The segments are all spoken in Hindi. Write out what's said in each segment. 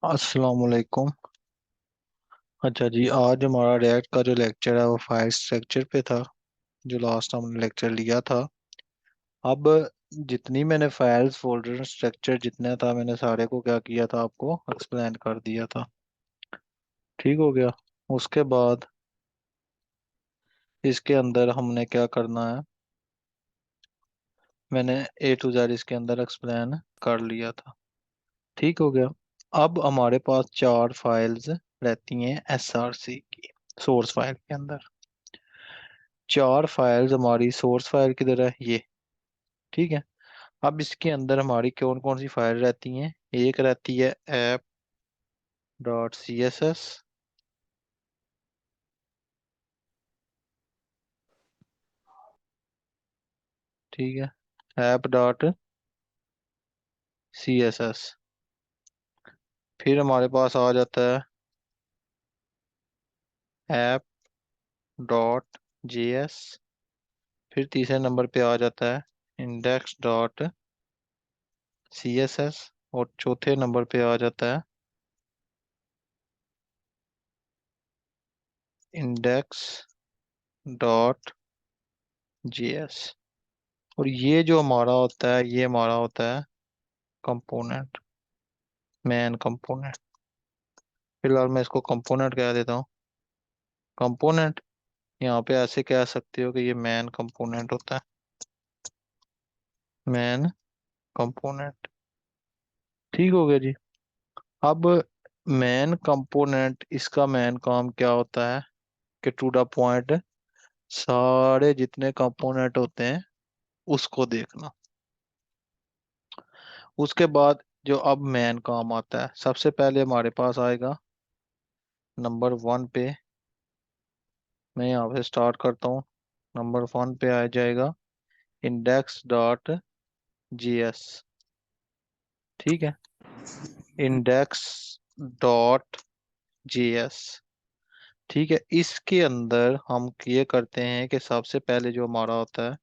अस्सलाम वालेकुम। अच्छा जी, आज हमारा रिएक्ट का जो लेक्चर है वो फाइल स्ट्रक्चर पे था, जो लास्ट हमने लेक्चर लिया था। अब जितनी मैंने फाइल्स फोल्डर स्ट्रक्चर जितना था मैंने सारे को क्या किया था, आपको एक्सप्लेन कर दिया था। ठीक हो गया। उसके बाद इसके अंदर हमने क्या करना है, मैंने A to Z इसके अंदर एक्सप्लेन कर लिया था। ठीक हो गया। अब हमारे पास चार फाइल्स रहती हैं SRC की, सोर्स फाइल के अंदर। चार फाइल्स हमारी सोर्स फाइल की तरह ये। ठीक है। अब इसके अंदर हमारी कौन कौन सी फाइल रहती हैं? एक रहती है app.css। ठीक है, app.css। फिर हमारे पास आ जाता है app.js। फिर तीसरे नंबर पे आ जाता है index.css। और चौथे नंबर पे आ जाता है index.js। और ये जो हमारा होता है ये हमारा होता है कंपोनेंट, मेन कंपोनेंट। फिलहाल मैं इसको कंपोनेंट कह देता हूँ। कंपोनेंट, यहाँ पे ऐसे कह सकते हो कि ये मेन कंपोनेंट होता है, मेन कंपोनेंट। ठीक हो गया जी। अब मेन कंपोनेंट, इसका मेन काम क्या होता है कि टू द पॉइंट सारे जितने कंपोनेंट होते हैं उसको देखना। उसके बाद जो अब मेन काम आता है, सबसे पहले हमारे पास आएगा नंबर 1 पे। मैं यहाँ पे स्टार्ट करता हूँ। नंबर 1 पे आ जाएगा index.js। ठीक है, index.js। ठीक है, इसके अंदर हम ये करते हैं कि सबसे पहले जो हमारा होता है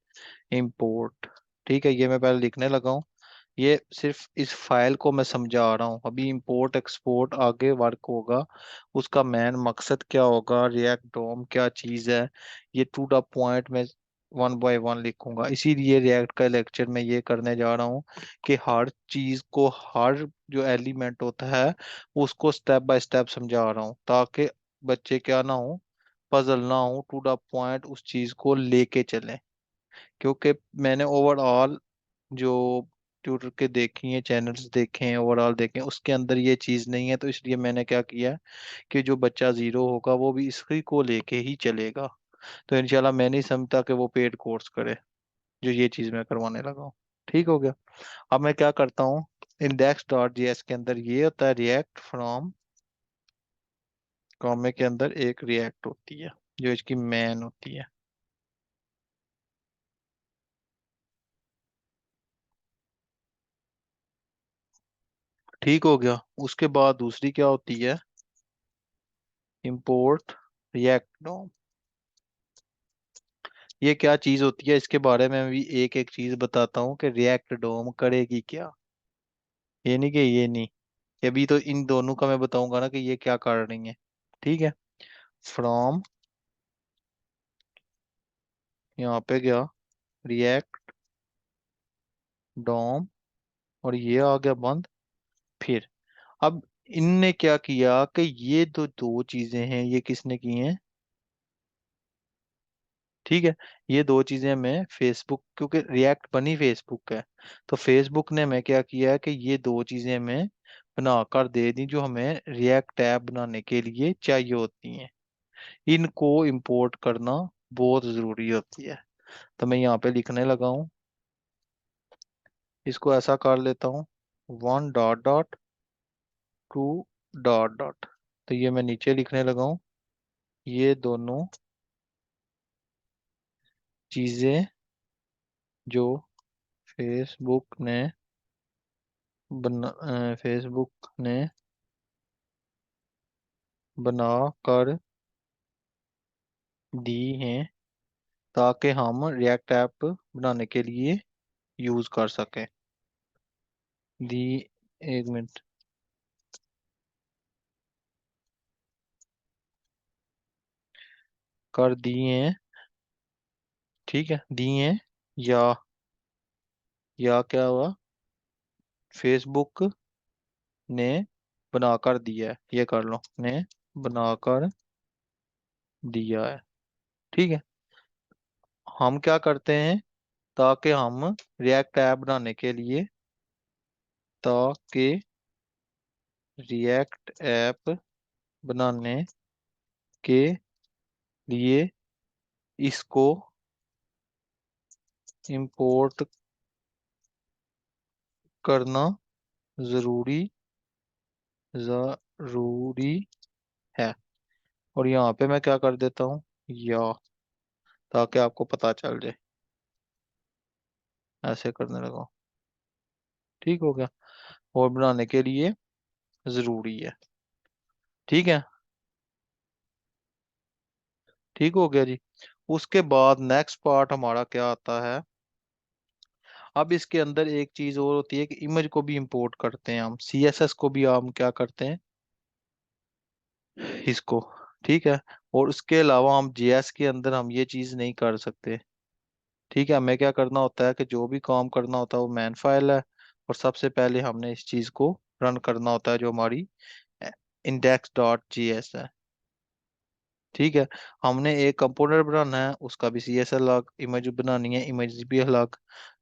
इंपोर्ट। ठीक है, ये मैं पहले लिखने लगा हूँ। ये सिर्फ इस फाइल को मैं समझा रहा हूँ, अभी इंपोर्ट एक्सपोर्ट आगे वर्क होगा। उसका मेन मकसद क्या होगा, रिएक्ट डोम क्या चीज़ है, ये टू द पॉइंट में 1 बाय 1 लिखूंगा। इसीलिए रिएक्ट का लेक्चर में ये करने जा रहा हूँ कि हर चीज़ को, हर जो एलिमेंट होता है उसको स्टेप बाय स्टेप समझा रहा हूँ, ताकि बच्चे क्या ना हो, पजल ना हो, टू द पॉइंट उस चीज़ को लेके चलें। क्योंकि मैंने ओवरऑल जो ट्यूटर के देखी हैं, चैनल्स देखे हैं, ओवरऑल देखे हैं, उसके अंदर ये चीज़ नहीं है। तो इसलिए मैंने क्या किया कि जो बच्चा जीरो होगा वो भी इसी को लेके ही चलेगा। तो इंशाल्लाह मैं नहीं समझता कि वो पेड कोर्स करे, जो ये चीज़ मैं करवाने लगा हूँ। ठीक हो गया। अब मैं क्या करता हूँ, index.js के अंदर ये होता है रिएक्ट फ्रॉम, कॉमे के अंदर एक रिएक्ट होती है जो इसकी मैन होती है। ठीक हो गया। उसके बाद दूसरी क्या होती है, इंपोर्ट रिएक्ट डॉम। ये क्या चीज होती है, इसके बारे में भी एक एक चीज बताता हूँ कि रिएक्ट डोम करेगी क्या। ये नहीं कि ये नहीं, ये भी तो इन दोनों का मैं बताऊंगा ना कि ये क्या कर रही है। ठीक है, फ्रॉम, यहाँ पे गया रिएक्ट डोम, और ये आ गया बंद। फिर अब इनने क्या किया कि ये दो दो चीजें हैं, ये किसने की हैं? ठीक है, ये दो चीजें मैं फेसबुक, क्योंकि रिएक्ट बनी फेसबुक है, तो फेसबुक ने मैं क्या किया कि ये दो चीजें मैं बना कर दे दी जो हमें रिएक्ट ऐप बनाने के लिए चाहिए होती हैं। इनको इंपोर्ट करना बहुत जरूरी होती है। तो मैं यहाँ पे लिखने लगा हूँ, इसको ऐसा कर लेता हूँ, 1 डॉट डॉट 2 डॉट डॉट। तो ये मैं नीचे लिखने लगा हूँ, ये दोनों चीजें जो फेसबुक ने फेसबुक ने बना कर दी हैं, ताकि हम रिएक्ट ऐप बनाने के लिए यूज कर सकें। दी, एक मिनट, कर दिए, ठीक है, दिए, या क्या हुआ, फेसबुक ने बनाकर दिया है, ये कर लो, ने बनाकर दिया है। ठीक है। हम क्या करते हैं, ताकि हम रिएक्ट ऐप बनाने के लिए, ताकि रिएक्ट ऐप बनाने के लिए इसको इंपोर्ट करना जरूरी जरूरी है। और यहाँ पे मैं क्या कर देता हूँ, या, ताकि आपको पता चल जाए, ऐसे करने लगा। ठीक हो गया। और बनाने के लिए जरूरी है। ठीक है। ठीक हो गया जी। उसके बाद नेक्स्ट पार्ट हमारा क्या आता है, अब इसके अंदर एक चीज और होती है कि इमेज को भी इंपोर्ट करते हैं हम, सीएसएस को भी हम क्या करते हैं, इसको। ठीक है। और उसके अलावा हम जेएस के अंदर हम ये चीज नहीं कर सकते। ठीक है। हमें क्या करना होता है कि जो भी काम करना होता है वो मैन फाइल है, और सबसे पहले हमने इस चीज को रन करना होता है जो हमारी इंडेक्स डॉट जीएस है। ठीक है। हमने एक कंपोनेंट बनाना है, उसका भी सीएस अलग, इमेज बनानी है, इमेज भी अलग।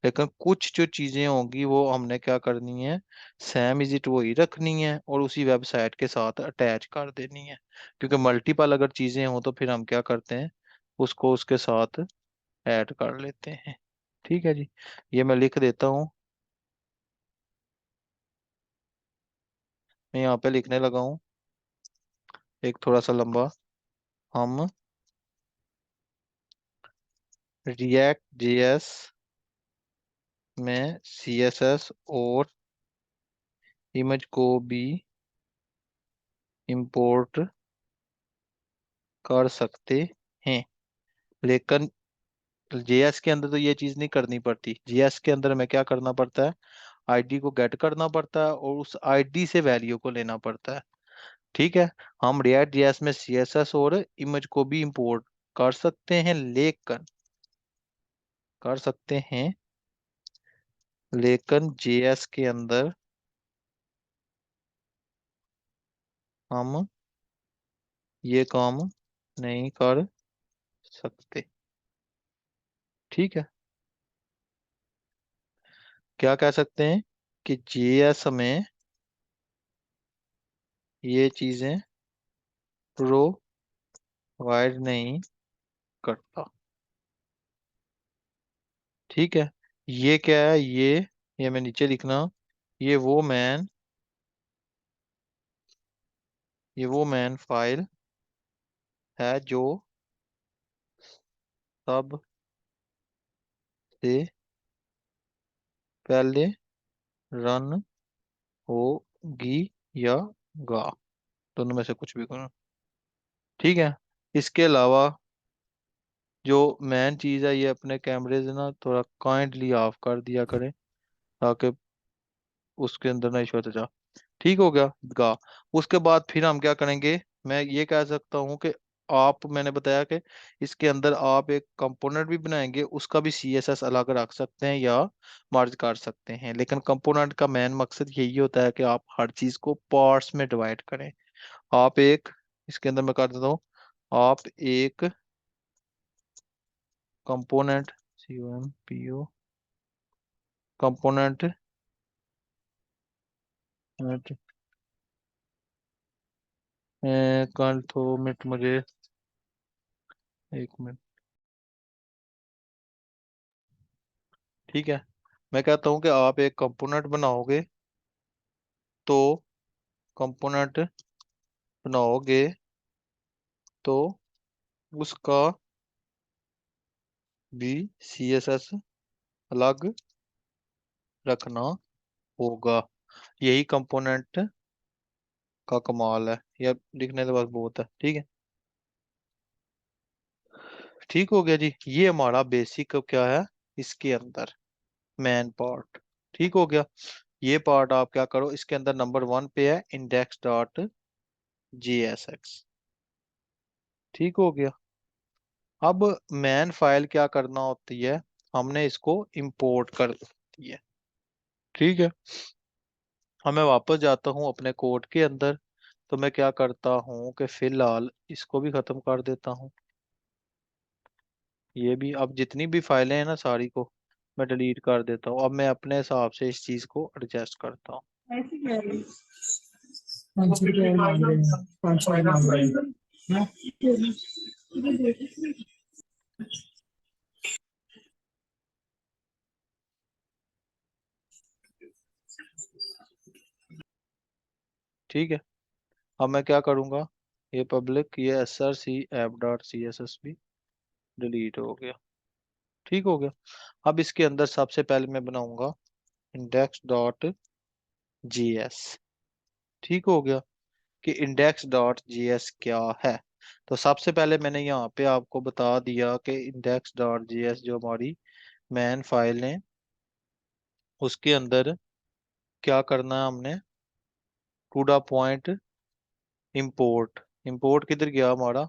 लेकिन कुछ जो चीजें होंगी वो हमने क्या करनी है, सेम इज इट वही रखनी है, और उसी वेबसाइट के साथ अटैच कर देनी है। क्योंकि मल्टीपल अगर चीजें हो तो फिर हम क्या करते हैं, उसको उसके साथ ऐड कर लेते हैं। ठीक है जी। ये मैं लिख देता हूँ, मैं यहाँ पे लिखने लगा हूँ, एक थोड़ा सा लंबा। हम रिएक्ट जेएस में सीएसएस और इमेज को भी इंपोर्ट कर सकते हैं, लेकिन जेएस के अंदर तो ये चीज नहीं करनी पड़ती। जेएस के अंदर हमें क्या करना पड़ता है, आईडी को गेट करना पड़ता है और उस आईडी से वैल्यू को लेना पड़ता है। ठीक है। हम रिएक्ट जेएस में सीएसएस और इमेज को भी इंपोर्ट कर सकते हैं, लेकिन कर सकते हैं, लेकिन जेएस के अंदर हम ये काम नहीं कर सकते। ठीक है। क्या कह सकते हैं कि जेएस में ये चीजें प्रोवाइड नहीं करता। ठीक है। ये क्या है, ये मैं नीचे लिखना, ये वो मैन ये वो मैन फाइल है जो सबसे पहले रन होगी या गा, दोनों में से कुछ भी करो। ठीक है। इसके अलावा जो मेन चीज है, ये अपने कैमरे से ना थोड़ा काइंडली ऑफ कर दिया करें, ताकि उसके अंदर ना इशू होता जा। ठीक हो गया गा। उसके बाद फिर हम क्या करेंगे, मैं ये कह सकता हूँ कि आप, मैंने बताया कि इसके अंदर आप एक कंपोनेंट भी बनाएंगे, उसका भी सीएसएस अलग रख सकते हैं या मर्ज कर सकते हैं, लेकिन कंपोनेंट का मेन मकसद यही होता है कि आप हर चीज को पार्ट्स में डिवाइड करें। आप एक, इसके अंदर मैं कर देता हूँ, आप एक कंपोनेंट, COMPO कंपोनेंट, कल तो मिनट मुझे, एक मिनट। ठीक है। मैं कहता हूँ कि आप एक कंपोनेंट बनाओगे, तो कंपोनेंट बनाओगे तो उसका भी सीएसएस अलग रखना होगा। यही कंपोनेंट का कमाल है, या लिखने के बाद बहुत है। ठीक है। ठीक हो गया जी। ये हमारा बेसिक क्या है, इसके अंदर मेन पार्ट। ठीक हो गया। ये पार्ट आप क्या करो, इसके अंदर नंबर 1 पे है इंडेक्स डॉट JSX। ठीक हो गया। अब मैन फाइल क्या करना होती है, हमने इसको इंपोर्ट कर दी है। ठीक है, अब मैं वापस जाता हूँ अपने कोड के अंदर। तो मैं क्या करता हूँ कि फिलहाल इसको भी खत्म कर देता हूँ। ये भी, अब जितनी भी फाइलें हैं ना सारी को मैं डिलीट कर देता हूँ। अब मैं अपने हिसाब से इस चीज को एडजस्ट करता हूँ। 500 रुपये मांग रहे हैं, 500 मांग रहे हैं। ठीक है, अब मैं क्या करूँगा, ये पब्लिक, ये src app dot C S S भी डिलीट हो गया। ठीक हो गया। अब इसके अंदर सबसे पहले मैं बनाऊंगा इंडेक्स डॉट जी एस। ठीक हो गया कि इंडेक्स डॉट जी एस क्या है। तो सबसे पहले मैंने यहाँ पे आपको बता दिया कि इंडेक्स डॉट जी एस जो हमारी मैन फाइल है, उसके अंदर क्या करना है हमने, to the point import. Import किधर गया हमारा,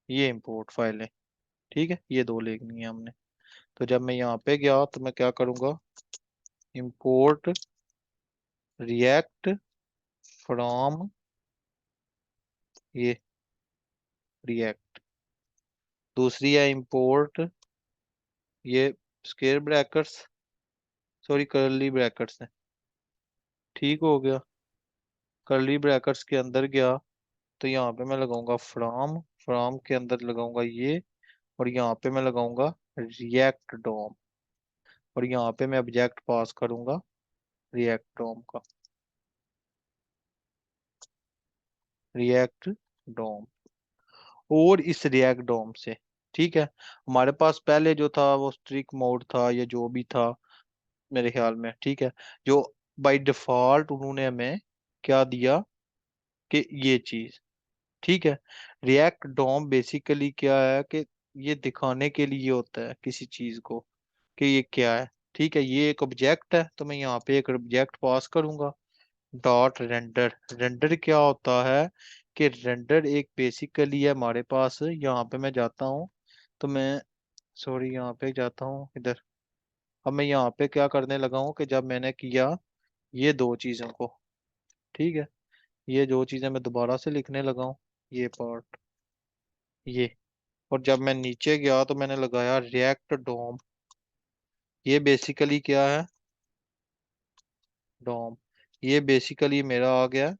ये इंपोर्ट फाइल है। ठीक है, ये दो लिखनी है हमने। तो जब मैं यहाँ पे गया तो मैं क्या करूँगा, इंपोर्ट रिएक्ट फ्रॉम ये रिएक्ट। दूसरी है इंपोर्ट ये square brackets, sorry curly brackets है। ठीक हो गया, कर्ली ब्रैकेट्स के अंदर गया तो यहाँ पे मैं लगाऊंगा फ्रॉम, फ्रॉम के अंदर लगाऊंगा ये, और यहाँ पे मैं लगाऊंगा रिएक्ट डॉम, और यहाँ पे मैं ऑब्जेक्ट पास करूंगा रिएक्ट डॉम का, रिएक्ट डॉम। और इस रिएक्ट डॉम से, ठीक है, हमारे पास पहले जो था वो स्ट्रिक मोड था या जो भी था मेरे ख्याल में, ठीक है, जो बाय डिफॉल्ट उन्होंने हमें क्या दिया कि ये चीज, ठीक है, रिएक्ट डॉम बेसिकली क्या है कि ये दिखाने के लिए होता है किसी चीज को कि ये क्या है। ठीक है, ये एक ऑब्जेक्ट है तो मैं यहाँ पे एक ऑब्जेक्ट पास करूंगा डॉट रेंडर। रेंडर क्या होता है कि रेंडर एक बेसिकली है हमारे पास, यहाँ पे मैं जाता हूँ तो मैं, सॉरी यहाँ पे जाता हूँ इधर। अब मैं यहाँ पे क्या करने लगा हूँ कि जब मैंने किया ये दो चीजों को, ठीक है, ये दो चीजें मैं दोबारा से लिखने लगा हूँ, ये पार्ट, ये, और जब मैं नीचे गया तो मैंने लगाया रिएक्ट डॉम। ये बेसिकली क्या है, डॉम, ये बेसिकली मेरा आ गया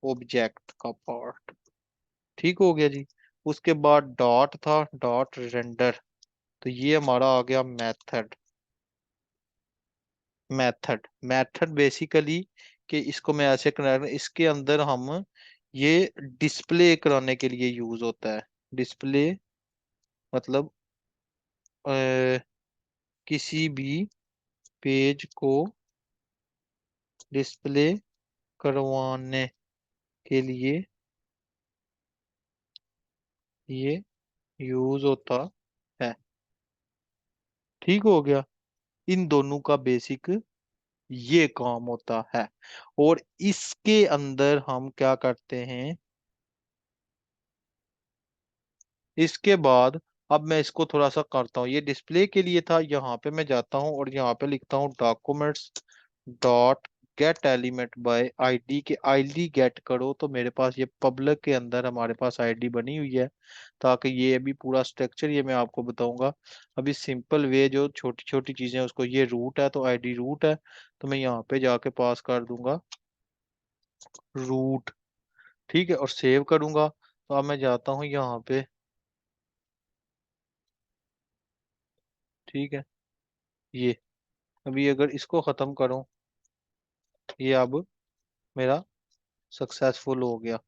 ऑब्जेक्ट का पार्ट। ठीक हो गया जी। उसके बाद डॉट था डॉट रेंडर, तो ये हमारा आ गया मेथड। मेथड, मेथड बेसिकली कि इसको मैं ऐसे करना, इसके अंदर हम ये डिस्प्ले कराने के लिए यूज होता है। डिस्प्ले मतलब किसी भी पेज को डिस्प्ले करवाने के लिए ये यूज होता है। ठीक हो गया, इन दोनों का बेसिक ये काम होता है। और इसके अंदर हम क्या करते हैं, इसके बाद अब मैं इसको थोड़ा सा करता हूँ, ये डिस्प्ले के लिए था, यहाँ पे मैं जाता हूँ और यहाँ पे लिखता हूँ documents dot gate element by ID के आईडी गेट करो। तो मेरे पास ये पब्लिक के अंदर हमारे पास आईडी बनी हुई है, ताकि ये अभी पूरा स्ट्रक्चर ये मैं आपको बताऊंगा। अभी सिंपल वे जो छोटी छोटी चीजें हैं उसको, ये रूट है तो आईडी रूट है, तो मैं यहाँ पे जाके पास कर दूंगा रूट। ठीक है, और सेव करूंगा। तो अब मैं जाता हूँ यहाँ पे, ठीक है, ये अभी अगर इसको खत्म करूं, ये अब मेरा सक्सेसफुल हो गया।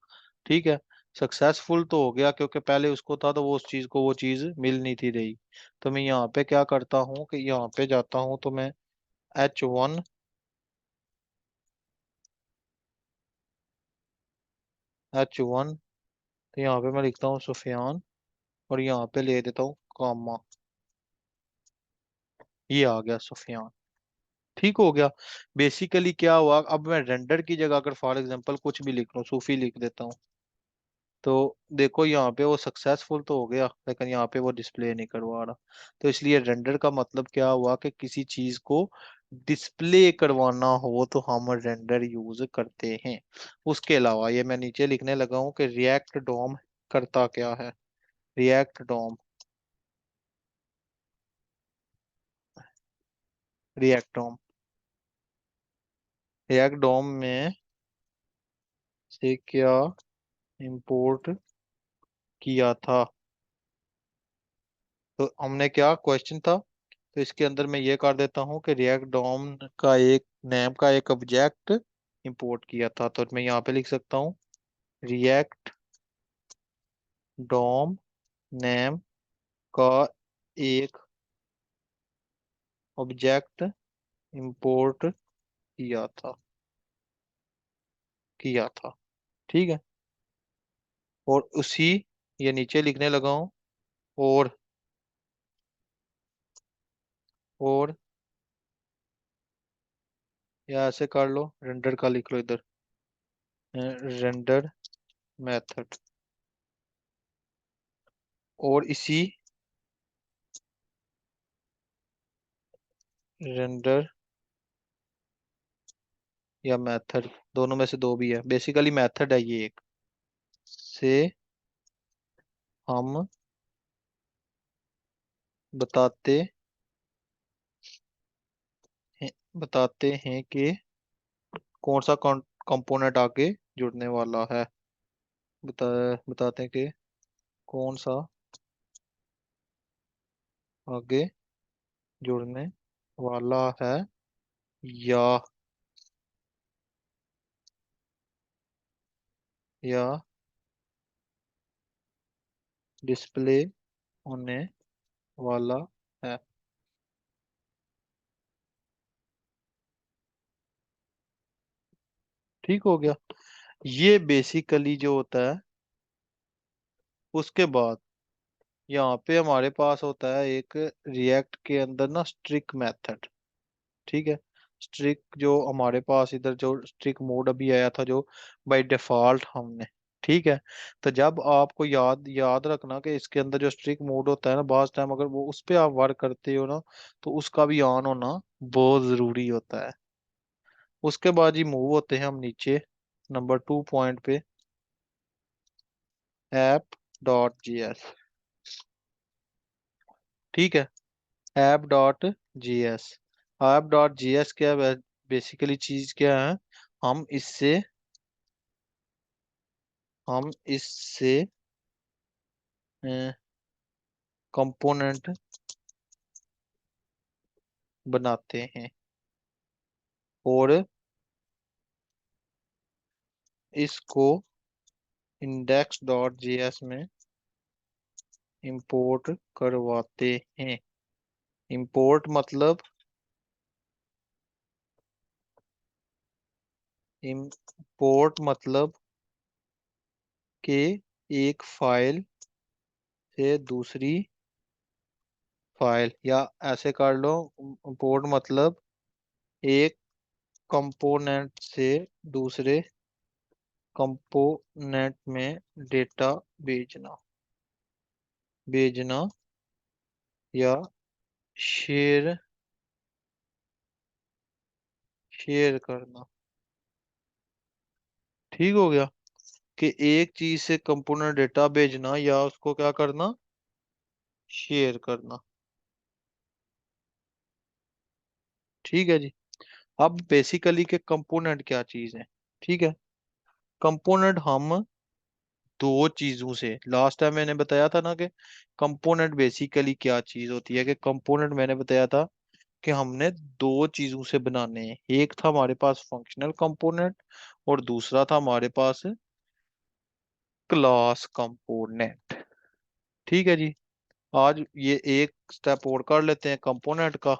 ठीक है, सक्सेसफुल तो हो गया क्योंकि पहले उसको था तो वो उस चीज को वो चीज मिल नहीं थी रही। तो मैं यहाँ पे क्या करता हूँ कि यहाँ पे जाता हूँ तो मैं H1, H1, तो यहाँ पे मैं लिखता हूँ सुफियान, और यहाँ पे ले देता हूँ कामा, ये आ गया सुफियान। ठीक हो गया। बेसिकली क्या हुआ, अब मैं रेंडर की जगह अगर फॉर एग्जांपल कुछ भी लिख लूँ, सूफी लिख देता हूँ, तो देखो यहाँ पे वो सक्सेसफुल तो हो गया, लेकिन यहाँ पे वो डिस्प्ले नहीं करवा रहा। तो इसलिए रेंडर का मतलब क्या हुआ कि किसी चीज को डिस्प्ले करवाना हो तो हम रेंडर यूज करते हैं। उसके अलावा ये मैं नीचे लिखने लगा हूँ कि रिएक्ट डॉम करता क्या है। React DOM, React DOM, React DOM में से क्या इंपोर्ट किया था। तो हमने क्या क्वेश्चन था, तो इसके अंदर मैं ये कर देता हूँ कि रिएक्ट डॉम का एक नेम का एक ऑब्जेक्ट इंपोर्ट किया था। तो मैं यहाँ पे लिख सकता हूँ रिएक्ट डॉम नेम का एक ऑब्जेक्ट इंपोर्ट किया था। ठीक है। और उसी, ये नीचे लिखने लगा हूँ, और और या ऐसे कर लो, रेंडर का लिख लो इधर, रेंडर मेथड। और इसी रेंडर या मेथड, दोनों में से दो भी है, बेसिकली मेथड है ये एक, से हम बताते हैं बताते हैं कि कौन सा कंपोनेंट आगे जुड़ने वाला है। बता बताते हैं कि कौन सा आगे जुड़ने वाला है, या या डिस्प्ले होने वाला है। ठीक हो गया। ये बेसिकली जो होता है, उसके बाद यहाँ पे हमारे पास होता है एक रिएक्ट के अंदर ना स्ट्रिक मेथड। ठीक है। स्ट्रिक जो हमारे पास इधर जो स्ट्रिक मोड अभी आया था, जो बाय डिफॉल्ट हमने, ठीक है। तो जब आपको याद याद रखना कि इसके अंदर जो स्ट्रिक मोड होता है ना, बास टाइम अगर वो उस पे आप वर्क करते हो ना, तो उसका भी ऑन होना बहुत जरूरी होता है। उसके बाद ही मूव होते हैं हम नीचे नंबर 2 पॉइंट पे, ऐप डॉट जी एस। ठीक है। App dot G S. App dot G S क्या है, बेसिकली चीज क्या है, हम इससे हम इससे कंपोनेंट बनाते हैं, और इसको इंडेक्स डॉट जेएस में इंपोर्ट करवाते हैं। इंपोर्ट मतलब, इंपोर्ट मतलब कि एक फाइल से दूसरी फाइल, या ऐसे कर लो, इंपोर्ट मतलब एक कंपोनेंट से दूसरे कंपोनेंट में डेटा भेजना भेजना या शेयर शेयर करना। ठीक हो गया। कि एक चीज से कंपोनेंट डेटा भेजना या उसको क्या करना, शेयर करना। ठीक है जी। अब बेसिकली के कंपोनेंट क्या चीज है। ठीक है। कंपोनेंट हम दो चीजों से, लास्ट टाइम मैंने बताया था ना कि कंपोनेंट बेसिकली क्या चीज होती है, कि कंपोनेंट मैंने बताया था कि हमने दो चीजों से बनाने हैं। एक था हमारे पास फंक्शनल कंपोनेंट, और दूसरा था हमारे पास क्लास कंपोनेंट। ठीक है जी। आज ये एक स्टेप और कर लेते हैं कंपोनेंट का।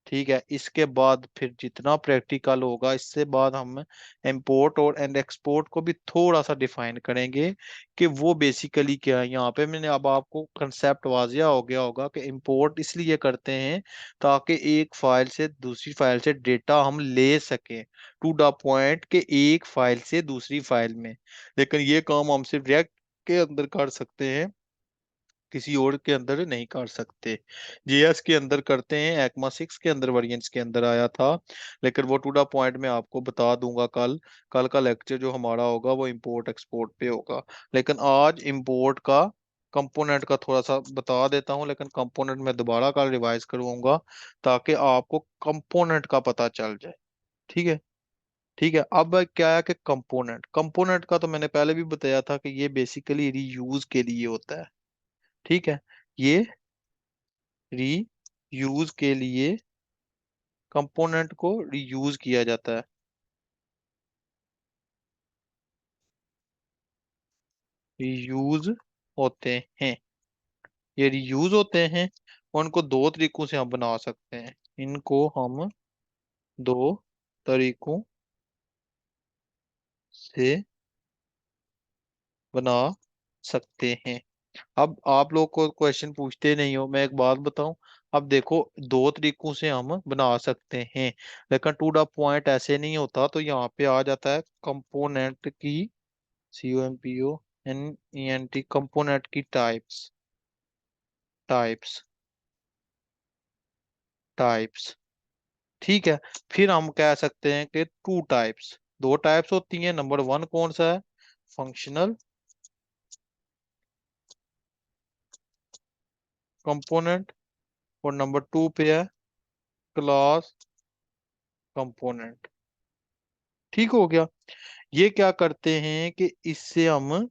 ठीक है। इसके बाद फिर जितना प्रैक्टिकल होगा, इससे बाद हम इंपोर्ट और एंड एक्सपोर्ट को भी थोड़ा सा डिफाइन करेंगे कि वो बेसिकली क्या है। यहाँ पे मैंने अब आपको कंसेप्ट वाजिया हो गया होगा कि इंपोर्ट इसलिए करते हैं ताकि एक फाइल से दूसरी फाइल से डेटा हम ले सकें, टू द पॉइंट के एक फाइल से दूसरी फाइल में। लेकिन ये काम हम सिर्फ के अंदर कर सकते हैं, किसी और के अंदर नहीं कर सकते। जीएस के अंदर करते हैं, एकमा 6 के अंदर वेरिएंट्स के अंदर आया था, लेकिन वो टू द पॉइंट में आपको बता दूंगा कल। कल का लेक्चर जो हमारा होगा वो इंपोर्ट एक्सपोर्ट पे होगा। लेकिन आज इंपोर्ट का कंपोनेंट का थोड़ा सा बता देता हूँ, लेकिन कंपोनेंट मैं दोबारा कल रिवाइज करवाऊंगा ताकि आपको कंपोनेंट का पता चल जाए। ठीक है। ठीक है, अब क्या है कि कंपोनेंट, कंपोनेंट का तो मैंने पहले भी बताया था कि ये बेसिकली रीयूज के लिए होता है। ठीक है, ये रीयूज के लिए कंपोनेंट को रीयूज किया जाता है। रीयूज होते हैं, ये रीयूज होते हैं। और उनको दो तरीकों से हम बना सकते हैं, इनको हम दो तरीकों से बना सकते हैं। अब आप लोग को क्वेश्चन पूछते नहीं हो, मैं एक बात बताऊं। अब देखो, दो तरीकों से हम बना सकते हैं, लेकिन टू द पॉइंट ऐसे नहीं होता, तो यहाँ पे आ जाता है कंपोनेंट की, COMPONENT, कंपोनेंट की टाइप्स, टाइप्स, टाइप्स। ठीक है, फिर हम कह सकते हैं कि टू टाइप्स, दो टाइप्स होती हैं। नंबर वन कौन सा है? Functional component. और नंबर टू पे है क्लास कंपोनेंट। ठीक हो गया। ये क्या करते हैं कि इससे हम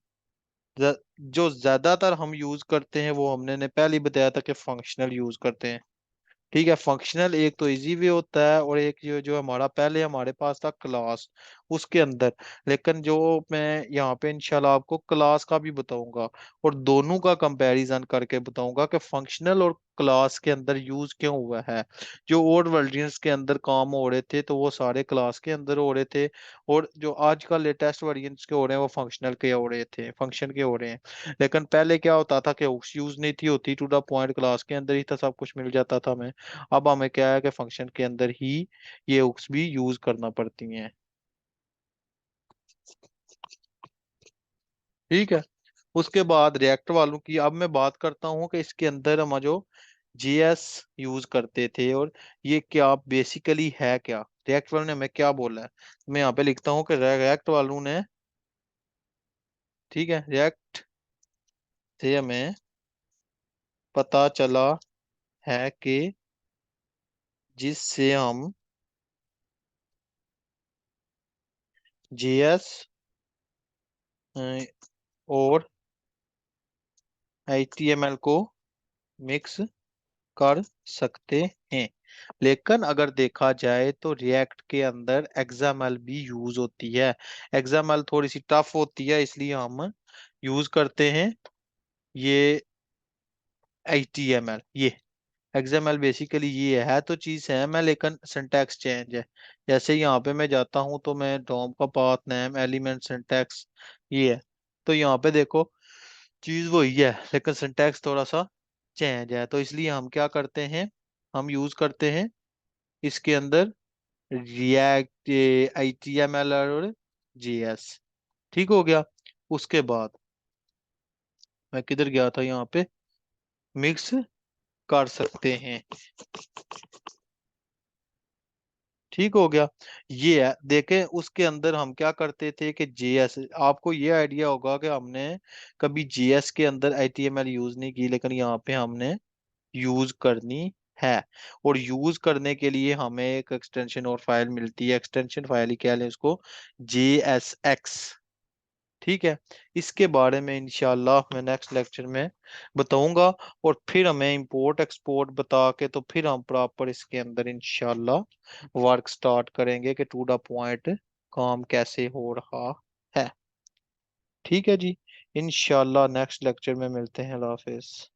जो ज्यादातर हम यूज करते हैं वो हमने ने पहले ही बताया था कि फंक्शनल यूज करते हैं। ठीक है, फंक्शनल एक तो इजी वे होता है, और एक जो जो हमारा पहले हमारे पास था क्लास, उसके अंदर। लेकिन जो मैं यहाँ पे इंशाल्लाह आपको क्लास का भी बताऊंगा, और दोनों का कंपैरिजन करके बताऊंगा कि फंक्शनल और क्लास के अंदर यूज क्यों हुआ है। जो ओल्ड वर्जन्स के अंदर काम हो रहे थे तो वो सारे क्लास के अंदर हो रहे थे, और जो आज का लेटेस्ट वर्जन्स के हो रहे हैं वो फंक्शनल के हो रहे थे, फंक्शन के हो रहे हैं। लेकिन पहले क्या होता था कि यूज नहीं थी होती, टू द पॉइंट क्लास के अंदर ही था, सब कुछ मिल जाता था हमें। अब हमें क्या है कि फंक्शन के अंदर ही ये हुक्स भी यूज करना पड़ती हैं। ठीक है, उसके बाद रिएक्ट वालों की अब मैं बात करता हूँ कि इसके अंदर हम जो जीएस यूज करते थे, और ये क्या बेसिकली है, क्या रिएक्ट वालों ने हमें क्या बोला है। मैं यहाँ पे लिखता हूँ कि रिएक्ट वालों ने, ठीक है, रिएक्ट से हमें पता चला है कि जिससे हम जीएस और HTML को मिक्स कर सकते हैं। लेकिन अगर देखा जाए तो रिएक्ट के अंदर एक्सएमएल भी यूज होती है। एक्सएमएल थोड़ी सी टफ होती है, इसलिए हम यूज करते हैं ये HTML। ये एक्सएमएल बेसिकली ये है तो चीज सेम है, लेकिन सिंटैक्स चेंज है। जैसे यहाँ पे मैं जाता हूँ तो मैं डॉम का पाथ नेम एलिमेंट सिंटैक्स ये है, तो यहाँ पे देखो चीज वही है, लेकिन सिंटैक्स थोड़ा सा चेंज है। तो इसलिए हम क्या करते हैं, हम यूज करते हैं इसके अंदर रिएक्ट, HTML और JS। ठीक हो गया। उसके बाद मैं किधर गया था, यहाँ पे मिक्स कर सकते हैं। ठीक हो गया। ये है, देखें उसके अंदर हम क्या करते थे कि जेएस, आपको ये आइडिया होगा कि हमने कभी जेएस के अंदर HTML यूज नहीं की, लेकिन यहाँ पे हमने यूज करनी है। और यूज करने के लिए हमें एक एक्सटेंशन और फाइल मिलती है, एक्सटेंशन फाइल ही कह लें इसको, JSX। ठीक है, इसके बारे में इंशाल्लाह मैं नेक्स्ट लेक्चर में बताऊंगा। और फिर हमें इंपोर्ट एक्सपोर्ट बता के तो फिर हम प्रॉपर इसके अंदर इंशाल्लाह वर्क स्टार्ट करेंगे कि टू द पॉइंट काम कैसे हो रहा है। ठीक है जी, इंशाल्लाह नेक्स्ट लेक्चर में मिलते हैं। अल्लाह हाफिज।